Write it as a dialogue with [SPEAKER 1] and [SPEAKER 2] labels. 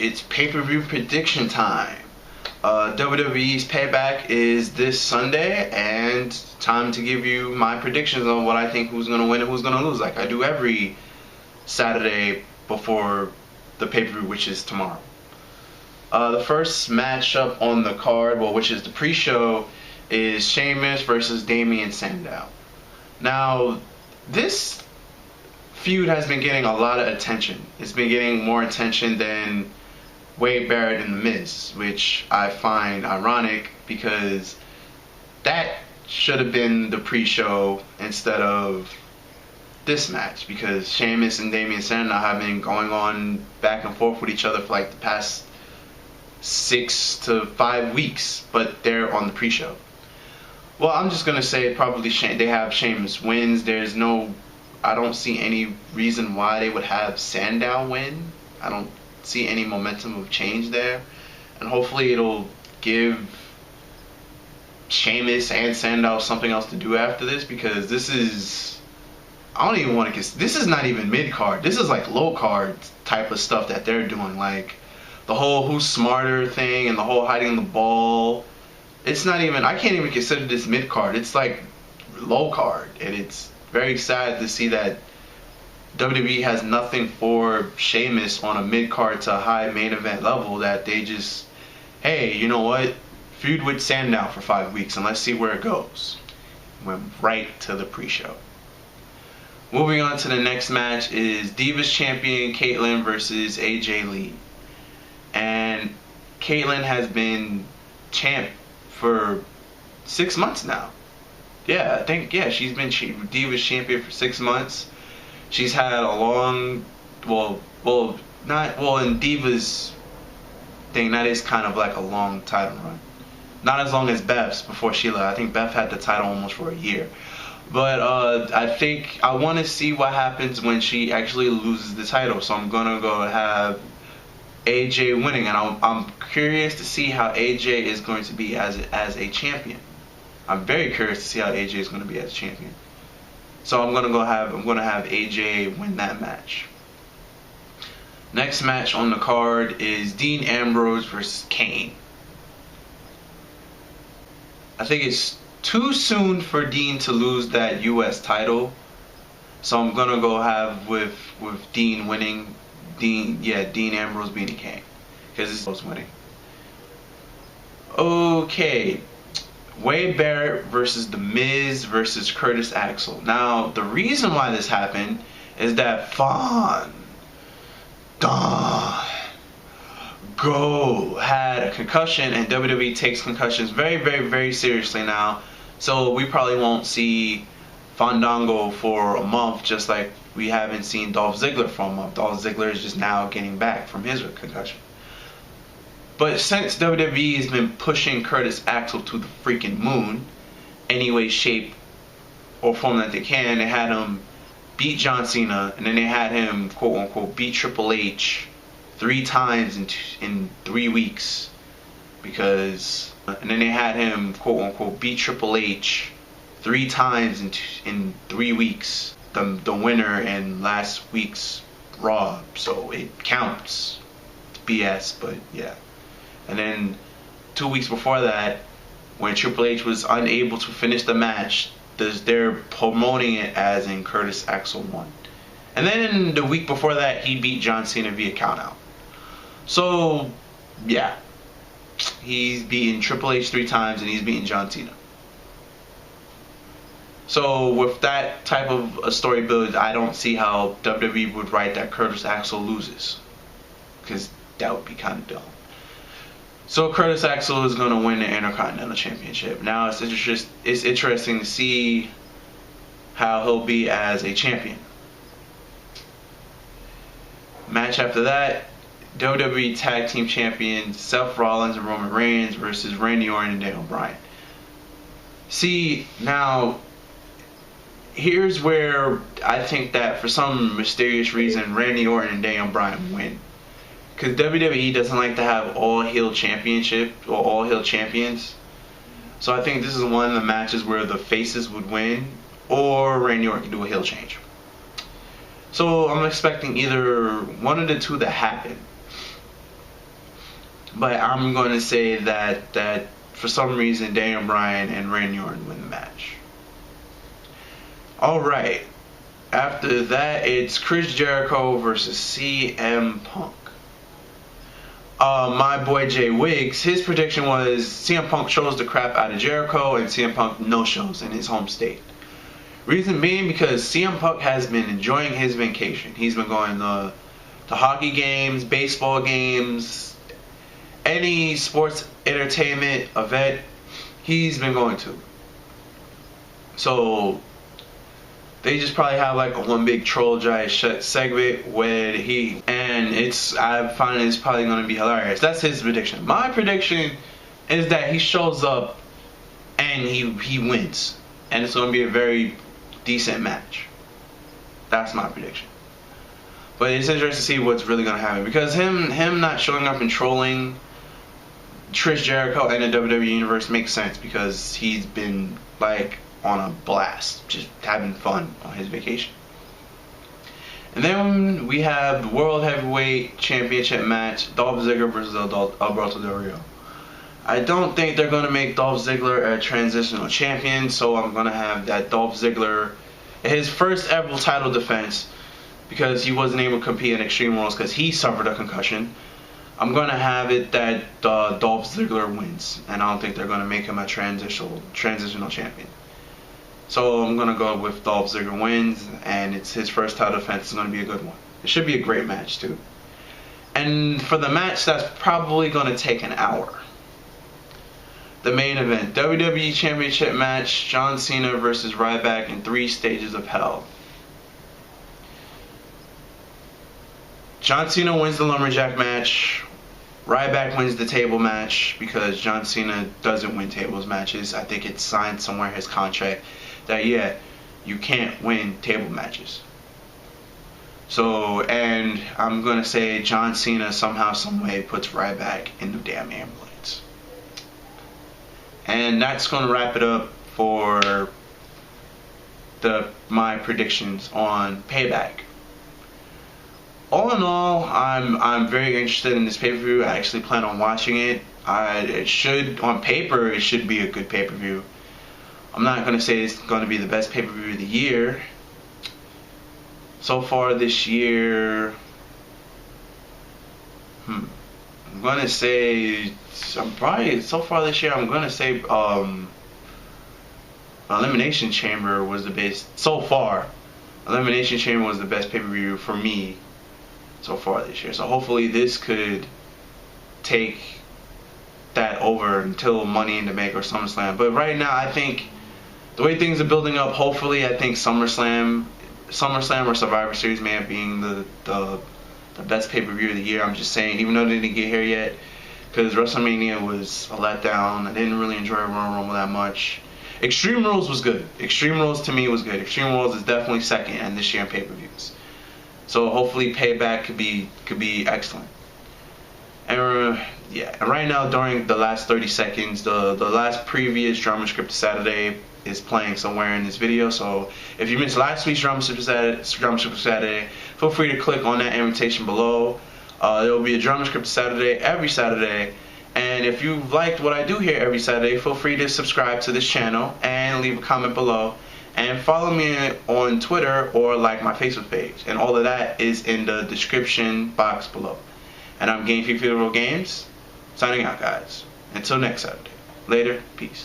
[SPEAKER 1] it's pay-per-view prediction time. WWE's Payback is this Sunday, and time to give you my predictions on what I think who's going to win and who's going to lose, like I do every Saturday before the pay-per-view, which is tomorrow. The first matchup on the card, well, which is the pre-show, is Sheamus versus Damien Sandow. Now, this feud has been getting a lot of attention. It's been getting more attention than Wade Barrett and The Miz, which I find ironic because that should have been the pre-show instead of this match, because Sheamus and Damien Sandow have been going on back and forth with each other for like the past 6 to 5 weeks, but they're on the pre-show. Well, I'm just gonna say probably they have Sheamus wins. I don't see any reason why they would have Sandow win. I don't see any momentum of change there, and hopefully it'll give Sheamus and Sandow something else to do after this, because this is, I don't even want to guess, this is not even mid-card. This is like low-card type of stuff that they're doing, like the whole who's smarter thing and the whole hiding the ball. It's not even, I can't even consider this mid-card. It's like low-card, and it's very sad to see that WWE has nothing for Sheamus on a mid-card to high main event level, that they just, hey, you know what, feud with Sandow for 5 weeks and let's see where it goes. Went right to the pre-show. Moving on to the next match is Divas Champion Kaitlyn versus AJ Lee. And Kaitlyn has been champ for 6 months now. Yeah, I think, yeah, she's been Divas Champion for 6 months. She's had a long, in Divas thing, that is kind of like a long title run. Not as long as Beth's before she left. I think Beth had the title almost for a year. But I think I want to see what happens when she actually loses the title. So I'm going to go have AJ winning. And I'm curious to see how AJ is going to be as a champion. I'm very curious to see how AJ is going to be as a champion. So I'm gonna have AJ win that match. Next match on the card is Dean Ambrose versus Kane. I think it's too soon for Dean to lose that US title, so I'm gonna go have with Dean winning. Dean Ambrose beating Kane, because it's winning. Okay. Wade Barrett versus The Miz versus Curtis Axel. Now, the reason why this happened is that Go had a concussion, and WWE takes concussions very, very, very seriously now. So we probably won't see Fandango for a month, just like we haven't seen Dolph Ziggler for a month. Dolph Ziggler is just now getting back from his concussion. But since WWE has been pushing Curtis Axel to the freaking moon, any way, shape, or form that they can, they had him beat John Cena, and then they had him, quote unquote, beat Triple H 3 times in 3 weeks, and then they had him, quote unquote, beat Triple H 3 times in 3 weeks, the winner in last week's Raw, so it counts. It's BS, but yeah. And then 2 weeks before that, when Triple H was unable to finish the match, they're promoting it as in Curtis Axel won. And then the week before that, he beat John Cena via countout. So, yeah. He's beaten Triple H 3 times and he's beaten John Cena. So with that type of a story build, I don't see how WWE would write that Curtis Axel loses, because that would be kind of dumb. So Curtis Axel is going to win the Intercontinental Championship. Now it's interesting to see how he'll be as a champion. Match after that, WWE Tag Team Champions Seth Rollins and Roman Reigns versus Randy Orton and Daniel Bryan. See, now here's where I think that for some mysterious reason Randy Orton and Daniel Bryan win. Because WWE doesn't like to have all-heel championship or all-heel champions. So I think this is one of the matches where the faces would win, or Randy Orton can do a heel change. So I'm expecting either one of the two to happen. But I'm going to say that for some reason Daniel Bryan and Randy Orton win the match. Alright. After that, it's Chris Jericho versus CM Punk. My boy Jay Wiggs, his prediction was CM Punk shows the crap out of Jericho and CM Punk no shows in his home state. Reason being because CM Punk has been enjoying his vacation. He's been going to hockey games, baseball games, any sports entertainment event he's been going to. So they just probably have like a one big troll giant segment where I find it's probably going to be hilarious. That's his prediction. My prediction is that he shows up and he wins, and it's going to be a very decent match. That's my prediction. But it's interesting to see what's really going to happen, because him not showing up and trolling Chris Jericho and the WWE Universe makes sense, because he's been like on a blast, just having fun on his vacation. And then we have the World Heavyweight Championship match, Dolph Ziggler versus Alberto Del Rio. I don't think they're going to make Dolph Ziggler a transitional champion, so I'm going to have that Dolph Ziggler, his first ever title defense, because he wasn't able to compete in Extreme Rules because he suffered a concussion. I'm going to have it that Dolph Ziggler wins, and I don't think they're going to make him a transitional champion. So I'm going to go with Dolph Ziggler wins, and it's his first title defense. It's going to be a good one. It should be a great match, too. And for the match, that's probably going to take an hour. The main event, WWE Championship match, John Cena versus Ryback in 3 Stages of Hell. John Cena wins the Lumberjack match. Ryback wins the table match, because John Cena doesn't win tables matches. I think it's signed somewhere in his contract that, yeah, you can't win table matches. So, and I'm going to say John Cena somehow, someway puts Ryback in the damn ambulance. And that's going to wrap it up for my predictions on Payback. All in all, I'm very interested in this pay-per-view. I actually plan on watching it. On paper, it should be a good pay-per-view. I'm not going to say it's going to be the best pay-per-view of the year. So far this year, I'm going to say, Elimination Chamber was the best. So far, Elimination Chamber was the best pay-per-view for me so far this year. So hopefully this could take that over until Money in the Bank or SummerSlam. But right now, I think the way things are building up, hopefully I think SummerSlam or Survivor Series may have been the best pay-per-view of the year. I'm just saying, even though they didn't get here yet, because WrestleMania was a letdown. I didn't really enjoy Royal Rumble that much. Extreme Rules was good. Extreme Rules to me was good. Extreme Rules is definitely second in this year in pay-per-views. So hopefully Payback could be excellent. And right now during the last 30 seconds, the last previous Drama Scripted Saturday is playing somewhere in this video. So if you missed last week's Drama Scripted Saturday, feel free to click on that invitation below. There will be a Drama Scripted Saturday every Saturday. And if you liked what I do here every Saturday, feel free to subscribe to this channel and leave a comment below. And follow me on Twitter or like my Facebook page. And all of that is in the description box below. And I'm Game Fever Games, signing out, guys. Until next Saturday. Later. Peace.